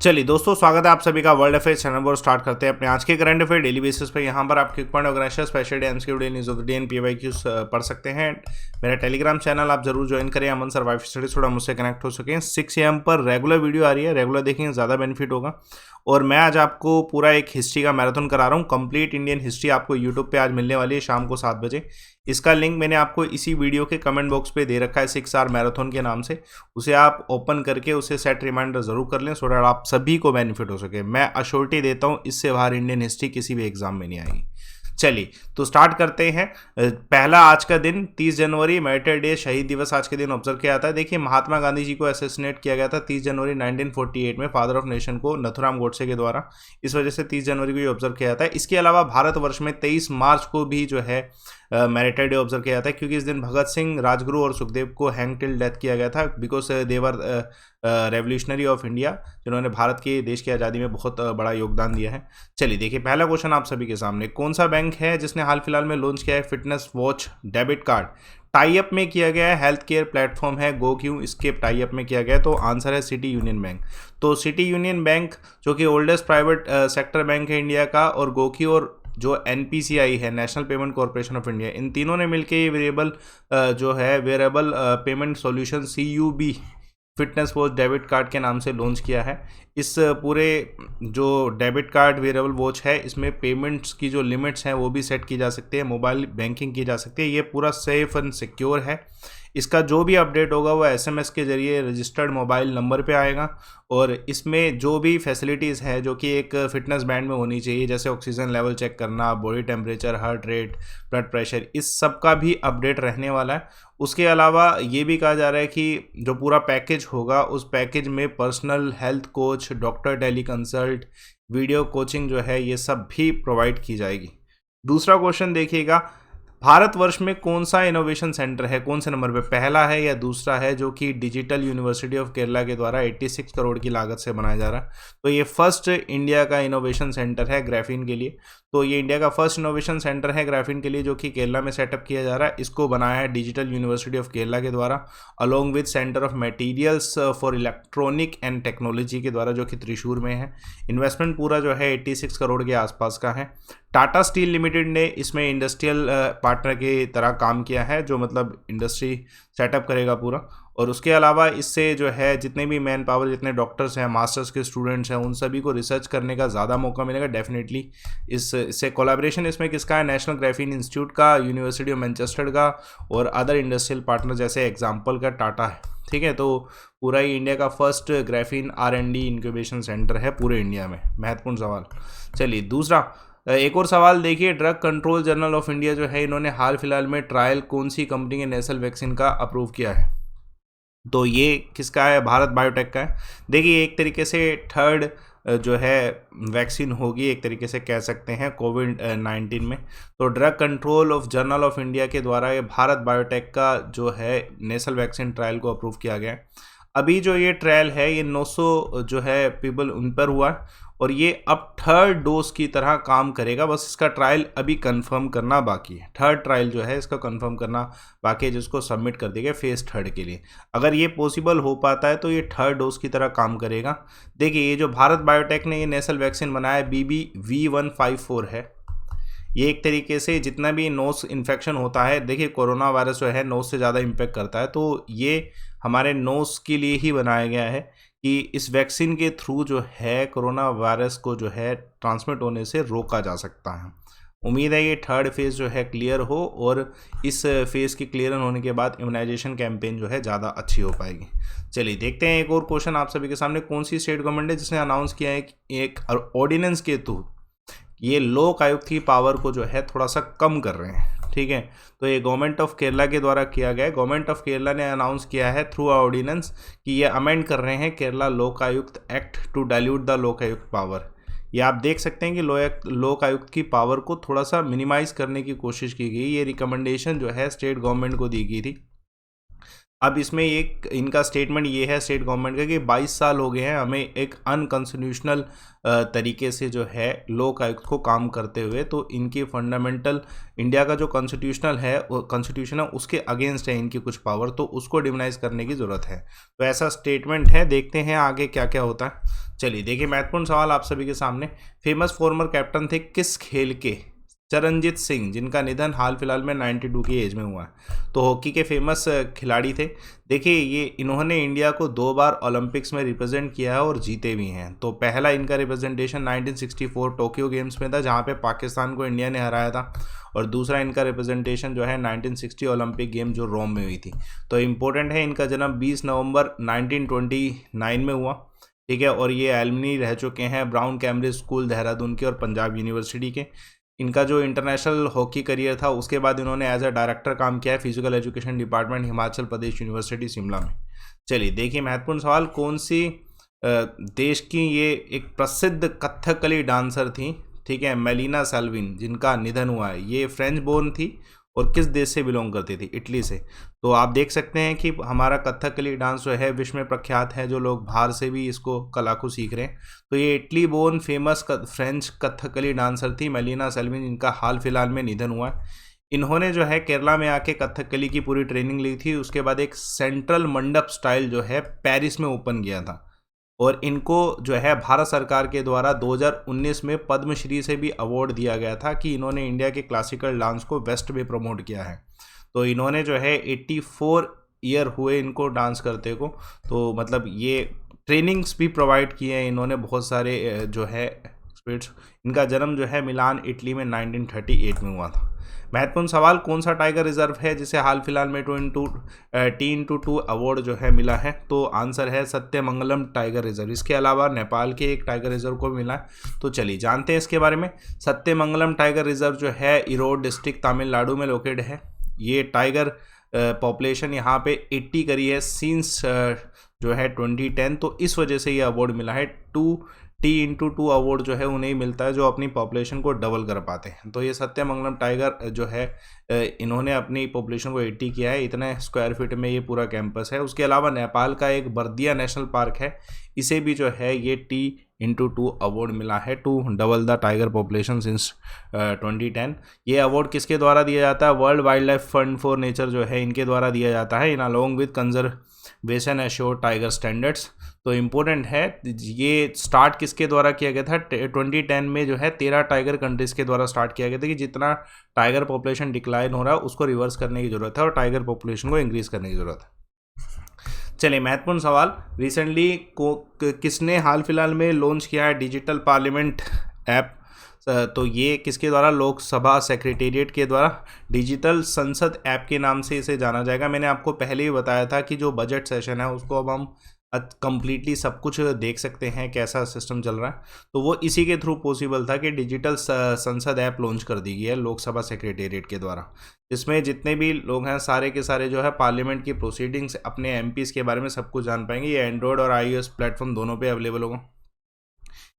चलिए दोस्तों, स्वागत है आप सभी का वर्ल्ड अफेयर चैनल पर। स्टार्ट करते हैं अपने आज के करंट अफेयर डेली बेसिस पे। यहाँ पर आप quick point organiser, special day, MCQ day, news of the day and PYQs पढ़ सकते हैं। मेरा टेलीग्राम चैनल आप जरूर ज्वाइन करें। अमन सर्वाइव स्टडी थोड़ा मुझसे कनेक्ट हो सकें। 6 AM पर रेगुलर वीडियो आ रही है, रेगुलर देखेंगे ज़्यादा बेनिफिट होगा। और मैं आज आपको पूरा एक हिस्ट्री का मैराथन करा रहा हूँ। कंप्लीट इंडियन हिस्ट्री आपको यूट्यूब पे आज मिलने वाली है शाम को 7 बजे। इसका लिंक मैंने आपको इसी वीडियो के कमेंट बॉक्स पे दे रखा है, 6 आवर मैराथन के नाम से। उसे आप ओपन करके उसे सेट रिमाइंडर जरूर कर लें, सो दैट आप सभी को बेनिफिट हो सके। मैं अश्योरिटी देता हूँ, इससे बाहर इंडियन हिस्ट्री किसी भी एग्जाम में नहीं आएगी। चलिए तो स्टार्ट करते हैं। पहला आज का दिन 30 जनवरी मैटर डे, शहीद दिवस आज के दिन ऑब्जर्व किया जाता है। देखिए, महात्मा गांधी जी को असैसिनेट किया गया था 30 जनवरी 1948 में, फादर ऑफ नेशन को, नथुराम गोडसे के द्वारा। इस वजह से 30 जनवरी को ये ऑब्जर्व किया जाता है। इसके अलावा भारतवर्ष में 23 मार्च को भी जो है मैरिटर डे ऑब्जर्व किया जाता है, क्योंकि इस दिन भगत सिंह, राजगुरु और सुखदेव को हैंग टिल डेथ किया गया था, because they were revolutionary of India, जिन्होंने भारत के देश की आज़ादी में बहुत बड़ा योगदान दिया है। चलिए देखिए, पहला क्वेश्चन आप सभी के सामने, कौन सा बैंक है जिसने हाल फिलहाल में लॉन्च किया है fitness watch debit card? Tie up में किया गया है, हेल्थ केयर प्लेटफॉर्म है GoQ, इसके टाई अप में किया गया है। तो आंसर है सिटी यूनियन बैंक। तो सिटी यूनियन बैंक जो कि ओल्डेस्ट प्राइवेट सेक्टर बैंक है इंडिया का, और GoQ और जो NPCI है, National Payment Corporation of India, इन तीनों ने मिलकर ये wearable payment solution CUB fitness watch debit card के नाम से लॉन्च किया है। इस पूरे जो डेबिट कार्ड वेरेबल वॉच है, इसमें पेमेंट्स की जो लिमिट्स हैं वो भी सेट की जा सकती है, मोबाइल बैंकिंग की जा सकती है। ये पूरा सेफ एंड सिक्योर है। इसका जो भी अपडेट होगा वो SMS के जरिए रजिस्टर्ड मोबाइल नंबर पे आएगा, और इसमें जो भी फैसिलिटीज़ है जो कि एक फिटनेस बैंड में होनी चाहिए, जैसे ऑक्सीजन लेवल चेक करना, body temperature, heart rate, blood pressure, इस सब का भी अपडेट रहने वाला है। उसके अलावा ये भी कहा जा रहा है कि जो पूरा पैकेज होगा, उस पैकेज में personal health coach, doctor tele consult, video coaching जो है, ये सब भी प्रोवाइड की जाएगी। दूसरा क्वेश्चन देखिएगा, भारतवर्ष में कौन सा इनोवेशन सेंटर है, कौन से नंबर पे, पहला है या दूसरा है, जो कि डिजिटल यूनिवर्सिटी ऑफ केरला के द्वारा 86 करोड़ की लागत से बनाया जा रहा है? तो ये फर्स्ट इंडिया का इनोवेशन सेंटर है ग्राफीन के लिए। तो ये इंडिया का फर्स्ट इनोवेशन सेंटर है ग्राफीन के लिए, जो कि केरला में सेटअप किया जा रहा है। इसको बनाया है डिजिटल यूनिवर्सिटी ऑफ केरला के द्वारा, along with centre of materials for electronic and technology के द्वारा, जो कि त्रिशूर में है। इन्वेस्टमेंट पूरा जो है 86 करोड़ के आसपास का है। टाटा स्टील लिमिटेड ने इसमें इंडस्ट्रियल पार्टनर की तरह काम किया है, जो मतलब इंडस्ट्री सेटअप करेगा पूरा। और उसके अलावा इससे जो है जितने भी मैन पावर, जितने डॉक्टर्स हैं, मास्टर्स के स्टूडेंट्स हैं, उन सभी को रिसर्च करने का ज़्यादा मौका मिलेगा डेफिनेटली। इससे कोलैबोरेशन इसमें किसका है? नेशनल ग्राफीन इंस्टीट्यूट का, यूनिवर्सिटी ऑफ मैनचेस्टर का, और अदर इंडस्ट्रियल पार्टनर जैसे एग्जाम्पल का टाटा है। ठीक है, तो पूरा ही इंडिया का first graphene R&D incubation centre है पूरे इंडिया में। महत्वपूर्ण सवाल। चलिए दूसरा, एक और सवाल देखिए, drug control journal of India जो है, इन्होंने हाल फिलहाल में ट्रायल कौन सी कंपनी के नेसल वैक्सीन का अप्रूव किया है? तो ये किसका है? भारत बायोटेक का है। देखिए, एक तरीके से थर्ड जो है वैक्सीन होगी, एक तरीके से कह सकते हैं, कोविड-19 में। तो drug control of journal of India के द्वारा ये भारत बायोटेक का जो है नेसल वैक्सीन ट्रायल को अप्रूव किया गया है। अभी जो ये ट्रायल है, ये 900 जो है पीपल उन पर हुआ है, और ये अब थर्ड डोज की तरह काम करेगा। बस इसका ट्रायल अभी कंफर्म करना बाकी है। थर्ड ट्रायल जो है इसका कंफर्म करना बाकी है, जिसको सबमिट कर देंगे फेज 3 के लिए। अगर ये पॉसिबल हो पाता है तो ये थर्ड डोज की तरह काम करेगा। देखिए, ये जो भारत बायोटेक ने ये नेसल वैक्सीन बनाया है, BBV154 है। ये एक तरीके से जितना भी नोज इन्फेक्शन होता है, देखिए कोरोना वायरस जो है नोज से ज़्यादा इम्पेक्ट करता है, तो ये हमारे नोज के लिए ही बनाया गया है कि इस वैक्सीन के थ्रू जो है कोरोना वायरस को जो है ट्रांसमिट होने से रोका जा सकता है। उम्मीद है ये थर्ड फेज़ जो है क्लियर हो, और इस फेज़ के क्लियर होने के बाद इम्यूनाइजेशन कैंपेन जो है ज़्यादा अच्छी हो पाएगी। चलिए देखते हैं एक और क्वेश्चन आप सभी के सामने, कौन सी स्टेट गवर्नमेंट है जिसने अनाउंस किया है कि एक ऑर्डिनेंस के थ्रू ये लोक आयुक्त की पावर को जो है थोड़ा सा कम कर रहे हैं? ठीक है, तो ये गवर्नमेंट ऑफ केरला के द्वारा किया गया है। गवर्नमेंट ऑफ केरला ने अनाउंस किया है थ्रू ऑर्डिनेंस कि ये अमेंड कर रहे हैं केरला लोक आयुक्त एक्ट टू डाइल्यूट द लोक आयुक्त पावर। ये आप देख सकते हैं कि लोक आयुक्त की पावर को थोड़ा सा मिनिमाइज करने की कोशिश की गई। ये रिकमेंडेशन जो है स्टेट गवर्नमेंट को दी गई थी। अब इसमें एक इनका स्टेटमेंट ये है स्टेट गवर्नमेंट का कि 22 साल हो गए हैं हमें एक अनकॉन्स्टिट्यूशनल तरीके से जो है लोक आयुक्त को काम करते हुए, तो इनकी फंडामेंटल इंडिया का जो कॉन्स्टिट्यूशनल है कॉन्स्टिट्यूशन है उसके अगेंस्ट है इनकी कुछ पावर, तो उसको डिमोनाइज करने की ज़रूरत है। तो ऐसा स्टेटमेंट है, देखते हैं आगे क्या क्या होता है। चलिए देखिए महत्वपूर्ण सवाल आप सभी के सामने। फेमस फॉर्मर कैप्टन थे किस खेल के? चरणजीत सिंह, जिनका निधन हाल फिलहाल में 92 की एज में हुआ है। तो हॉकी के फेमस खिलाड़ी थे। देखिए ये इन्होंने इंडिया को 2 बार ओलंपिक्स में रिप्रेजेंट किया है और जीते भी हैं। तो पहला इनका रिप्रेजेंटेशन 1964 टोक्यो गेम्स में था जहां पे पाकिस्तान को इंडिया ने हराया था, और दूसरा इनका रिप्रेजेंटेशन जो है 1960 ओलंपिक गेम जो रोम में हुई थी। तो इम्पोर्टेंट है, इनका जन्म 20 नवंबर 1929 में हुआ, ठीक है। और ये एलुमनी रह चुके हैं ब्राउन कैम्ब्रिज स्कूल देहरादून के और पंजाब यूनिवर्सिटी के। इनका जो इंटरनेशनल हॉकी करियर था उसके बाद इन्होंने एज अ डायरेक्टर काम किया है physical education department Himachal Pradesh university Shimla में। चलिए देखिए महत्वपूर्ण सवाल, कौन सी देश की ये एक प्रसिद्ध कथकली डांसर थी, ठीक है, मेलिना सेल्विन, जिनका निधन हुआ है। ये फ्रेंच बोर्न थी और किस देश से बिलोंग करती थी? इटली से। तो आप देख सकते हैं कि हमारा कथकली डांस जो है विश्व में प्रख्यात है, जो लोग बाहर से भी इसको कला को सीख रहे हैं। तो ये Italy born famous French Kathakali dancer थी मेलिना सेल्विन, जिनका हाल फिलहाल में निधन हुआ है। इन्होंने जो है केरला में आके कथकली की पूरी ट्रेनिंग ली थी, उसके बाद एक सेंट्रल मंडप स्टाइल जो है पेरिस में ओपन किया था, और इनको जो है भारत सरकार के द्वारा 2019 में पद्मश्री से भी अवार्ड दिया गया था कि इन्होंने इंडिया के क्लासिकल डांस को वेस्ट में प्रमोट किया है। तो इन्होंने जो है 84 ईयर हुए इनको डांस करते को, तो मतलब ये ट्रेनिंग्स भी प्रोवाइड किए हैं इन्होंने बहुत सारे जो है एक्सपर्ट्स। इनका जन्म जो है मिलान इटली में 1938 में हुआ था। महत्वपूर्ण सवाल, कौन सा टाइगर रिजर्व है जिसे हाल फिलहाल में T/2 अवार्ड जो है मिला है? तो आंसर है सत्यमंगलम टाइगर रिजर्व। इसके अलावा नेपाल के एक टाइगर रिजर्व को मिला है। तो चलिए जानते हैं इसके बारे में। सत्यमंगलम टाइगर रिजर्व जो है इरोड डिस्ट्रिक्ट तमिलनाडु में लोकेटेड है। ये टाइगर पॉपुलेशन यहाँ पे 80 करी है सिंस जो है 2010, तो इस वजह से ये अवार्ड मिला है। T/2 अवार्ड जो है उन्हें मिलता है जो अपनी पॉपुलेशन को डबल कर पाते हैं। तो ये सत्यमंगलम टाइगर जो है इन्होंने अपनी पॉपुलेशन को 80 किया है, इतने स्क्वायर फीट में ये पूरा कैंपस है। उसके अलावा नेपाल का एक बर्दिया नेशनल पार्क है, इसे भी जो है ये T/2 अवार्ड मिला है, to double the tiger population since 2010। ये अवार्ड किसके द्वारा दिया जाता है? World Wildlife Fund for Nature जो है इनके द्वारा दिया जाता है, in along with Conservation Assured Tiger Standards. तो इम्पोर्टेंट है, ये स्टार्ट किसके द्वारा किया गया था? 2010 में जो है 13 टाइगर कंट्रीज़ के द्वारा स्टार्ट किया गया था कि जितना टाइगर पॉपुलेशन डिक्लाइन हो रहा है उसको रिवर्स करने की ज़रूरत है और टाइगर पॉपुलेशन को इंक्रीज़ करने की ज़रूरत है। चलिए महत्वपूर्ण सवाल, रिसेंटली किसने हाल फिलहाल में लॉन्च किया है डिजिटल पार्लियामेंट ऐप? तो ये किसके द्वारा? लोकसभा सेक्रेटेरिएट के द्वारा डिजिटल संसद ऐप के नाम से इसे जाना जाएगा। मैंने आपको पहले ही बताया था कि जो बजट सेशन है उसको अब हम कंप्लीटली सब कुछ देख सकते हैं कैसा सिस्टम चल रहा है, तो वो इसी के थ्रू पॉसिबल था कि डिजिटल संसद ऐप लॉन्च कर दी गई है लोकसभा सेक्रेटेरिएट के द्वारा। इसमें जितने भी लोग हैं सारे के सारे जो है पार्लियामेंट की प्रोसीडिंग्स अपने एमपीज के बारे में सब कुछ जान पाएंगे। ये एंड्रॉयड और iOS प्लेटफॉर्म दोनों पे अवेलेबल होगा।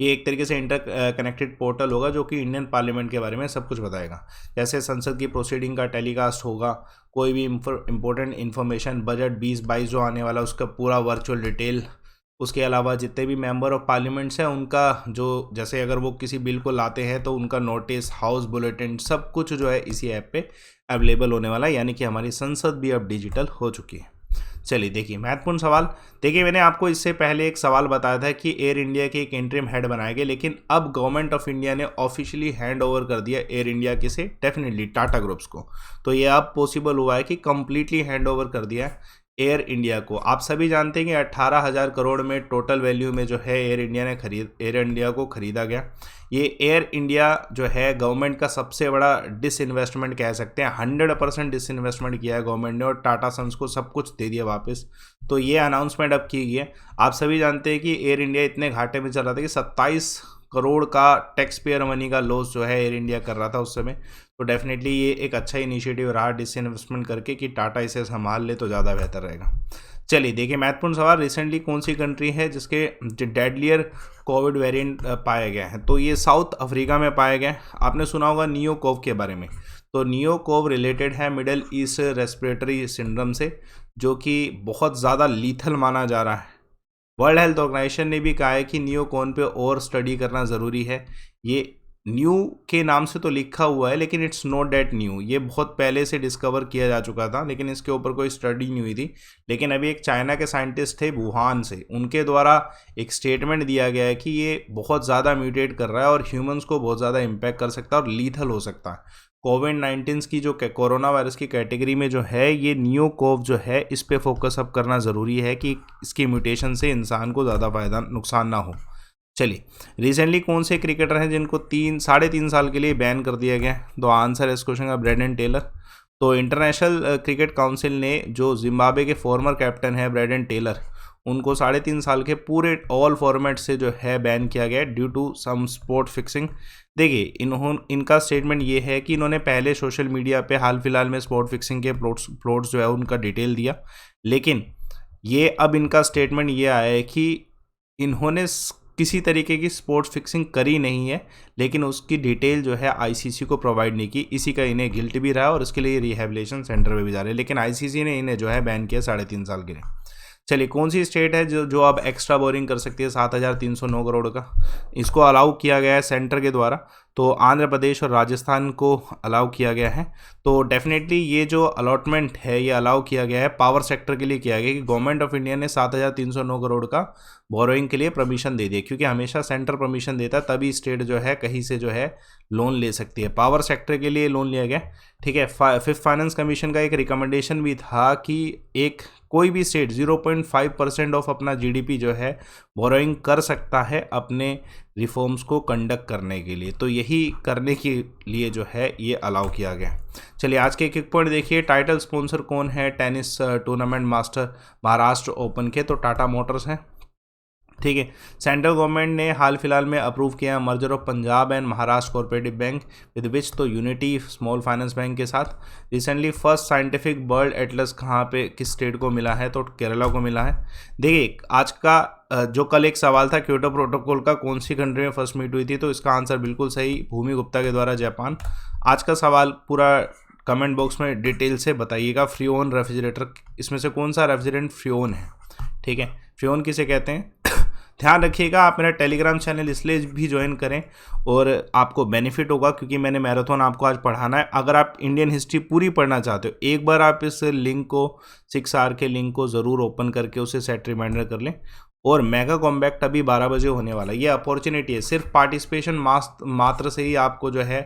ये एक तरीके से इंटर कनेक्टेड पोर्टल होगा जो कि इंडियन पार्लियामेंट के बारे में सब कुछ बताएगा, जैसे संसद की प्रोसीडिंग का टेलीकास्ट होगा, कोई भी इंपॉर्टेंट इन्फॉर्मेशन, बजट 2022 जो आने वाला उसका पूरा वर्चुअल डिटेल। उसके अलावा जितने भी मेंबर ऑफ पार्लियामेंट्स हैं उनका जो, जैसे अगर वो किसी बिल को लाते हैं तो उनका नोटिस, हाउस बुलेटिन, सब कुछ जो है इसी ऐप पे अवेलेबल होने वाला है, यानी कि हमारी संसद भी अब डिजिटल हो चुकी है। चलिए देखिए महत्वपूर्ण सवाल, देखिए मैंने आपको इससे पहले एक सवाल बताया था कि एयर इंडिया के एक इंटरिम हेड बनाए गए, लेकिन अब गवर्नमेंट ऑफ इंडिया ने ऑफिशियली हैंड ओवर कर दिया एयर इंडिया के से डेफिनेटली टाटा ग्रुप्स को। तो ये अब पॉसिबल हुआ है कि कंप्लीटली हैंड ओवर कर दिया है एयर इंडिया को। आप सभी जानते हैं कि 18,000 करोड़ में टोटल वैल्यू में जो है एयर इंडिया को खरीदा गया। ये एयर इंडिया जो है गवर्नमेंट का सबसे बड़ा डिसइन्वेस्टमेंट कह सकते हैं, 100% डिसइन्वेस्टमेंट किया है गवर्नमेंट ने और टाटा सन्स को सब कुछ दे दिया वापस। तो ये अनाउंसमेंट अब की गई है। आप सभी जानते हैं कि एयर इंडिया इतने घाटे में चल रहा था कि 27 करोड़ का टैक्स पेयर मनी का लॉस जो है एयर इंडिया कर रहा था उस समय। तो डेफिनेटली ये एक अच्छा इनिशिएटिव रहा डिसइन्वेस्टमेंट करके कि टाटा इसे संभाल ले तो ज़्यादा बेहतर रहेगा। चलिए देखिए, महत्वपूर्ण सवाल, रिसेंटली कौन सी कंट्री है जिसके डेडलियर कोविड वेरिएंट पाया गया है? तो ये साउथ अफ्रीका में पाया गया है। आपने सुना होगा नियोकोव के बारे में। तो नियोकोव रिलेटेड है मिडल ईस्ट रेस्पिरेटरी सिंड्रोम से, जो कि बहुत ज़्यादा लीथल माना जा रहा है। वर्ल्ड हेल्थ ऑर्गेनाइजेशन ने भी कहा है कि नियोकोन पे और स्टडी करना ज़रूरी है। ये न्यू के नाम से तो लिखा हुआ है, लेकिन इट्स नॉट डेट न्यू। ये बहुत पहले से डिस्कवर किया जा चुका था, लेकिन इसके ऊपर कोई स्टडी नहीं हुई थी। लेकिन अभी एक चाइना के साइंटिस्ट थे वुहान से, उनके द्वारा एक स्टेटमेंट दिया गया है कि ये बहुत ज़्यादा म्यूटेट कर रहा है और ह्यूमंस को बहुत ज़्यादा इम्पैक्ट कर सकता है और लीथल हो सकता है। कोविड-19 की जो कोरोना वायरस की कैटेगरी में जो है ये नियोकोव जो है, इस पे फोकस अब करना ज़रूरी है कि इसकी म्यूटेशन से इंसान को ज़्यादा फायदा नुकसान ना हो। चलिए, रिसेंटली कौन से क्रिकेटर हैं जिनको 3.5 साल के लिए बैन कर दिया गया है? तो आंसर है इस क्वेश्चन का ब्रेंडन टेलर। तो इंटरनेशनल क्रिकेट काउंसिल ने जो जिम्बाब्वे के फॉर्मर कैप्टन है ब्रेंडन टेलर, उनको 3.5 साल के पूरे ऑल फॉर्मेट से जो है बैन किया गया है due to some sport fixing. देखिए, इनका स्टेटमेंट ये है कि इन्होंने पहले सोशल मीडिया पे हाल फिलहाल में स्पोर्ट फिक्सिंग के प्लॉट्स जो है उनका डिटेल दिया, लेकिन ये अब इनका स्टेटमेंट ये आया है कि इन्होंने किसी तरीके की स्पोर्ट्स फिक्सिंग करी नहीं है, लेकिन उसकी डिटेल जो है आईसीसी को प्रोवाइड नहीं की। इसी का इन्हें गिल्ट भी रहा और इसके लिए रिहेबिलिटेशन सेंटर में भी जा रहे हैं, लेकिन आईसीसी ने इन्हें जो है बैन किया 3.5 साल के लिए। चलिए, कौन सी स्टेट है जो अब एक्स्ट्रा बोरिंग कर सकती है 7,309 करोड़ का? इसको अलाउ किया गया है सेंटर के द्वारा। तो आंध्र प्रदेश और राजस्थान को अलाउ किया गया है। तो डेफिनेटली ये जो अलॉटमेंट है ये अलाउ किया गया है पावर सेक्टर के लिए किया गया है कि गवर्नमेंट ऑफ इंडिया ने 7,309 करोड़ का बोरोइंग के लिए परमिशन दे दिया, क्योंकि हमेशा सेंटर परमिशन देता है तभी स्टेट जो है कहीं से जो है लोन ले सकती है। पावर सेक्टर के लिए लोन लिया गया, ठीक है। फिफ्थ फाइनेंस कमीशन का एक रिकमेंडेशन भी था कि एक कोई भी स्टेट 0.5% ऑफ अपना जीडीपी जो है बोरोइंग कर सकता है अपने रिफॉर्म्स को कंडक्ट करने के लिए। तो यही करने के लिए जो है ये अलाउ किया गया। चलिए, आज के क्विक पॉइंट देखिए। टाइटल स्पॉन्सर कौन है tennis tournament master Maharashtra open के? तो टाटा मोटर्स हैं, ठीक है। सेंट्रल गवर्नमेंट ने हाल फिलहाल में अप्रूव किया merger of Punjab and Maharashtra cooperative bank with which, तो यूनिटी स्मॉल फाइनेंस बैंक के साथ। Recently first scientific bird Atlas कहाँ पे किस स्टेट को मिला है? तो केरला को मिला है। देखिए, आज का जो कल एक सवाल था क्योटो प्रोटोकॉल का कौन सी कंट्री में फर्स्ट मीट हुई थी, तो इसका आंसर बिल्कुल सही, भूमि गुप्ता के द्वारा जापान। आज का सवाल पूरा कमेंट बॉक्स में डिटेल से बताइएगा। फ्रीओन रेफ्रिजरेटर, इसमें से कौन सा रेफ्रिजरेंट फ्रीओन है? ठीक है, फ्रीओन किसे कहते हैं? ध्यान रखिएगा, आप मेरा टेलीग्राम चैनल इसलिए भी ज्वाइन करें और आपको बेनिफिट होगा क्योंकि मैंने मैराथन आपको आज पढ़ाना है। अगर आप इंडियन हिस्ट्री पूरी पढ़ना चाहते हो, एक बार आप इस लिंक को 6R के लिंक को ज़रूर ओपन करके उसे सेट रिमाइंडर कर लें। और मेगा कॉम्बैक्ट अभी 12 बजे होने वाला है। ये अपॉर्चुनिटी है, सिर्फ पार्टिसिपेशन मात्र से ही आपको जो है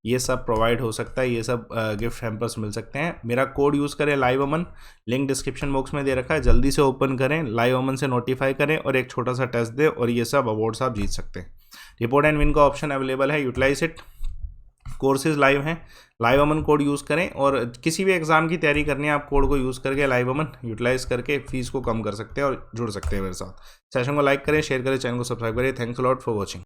ये सब प्रोवाइड हो सकता है, ये सब गिफ्ट हैम्पर्स मिल सकते हैं। मेरा कोड यूज़ करें लाइव अमन, लिंक डिस्क्रिप्शन बॉक्स में दे रखा है, जल्दी से ओपन करें, लाइव अमन से नोटिफाई करें और एक छोटा सा टेस्ट दें और ये सब अवार्ड्स आप जीत सकते हैं। रिपोर्ट एंड विन का ऑप्शन अवेलेबल है, यूटिलाइज इट। कोर्सेज लाइव हैं, लाइव अमन कोड यूज़ करें और किसी भी एग्जाम की तैयारी करनी है आप कोड को यूज़ करके लाइव अमन यूटिलाइज करके फीस को कम कर सकते हैं और जुड़ सकते हैं मेरे साथ। सेशन को लाइक करें, शेयर करें, चैनल को सब्सक्राइब करें। Thanks a lot for watching.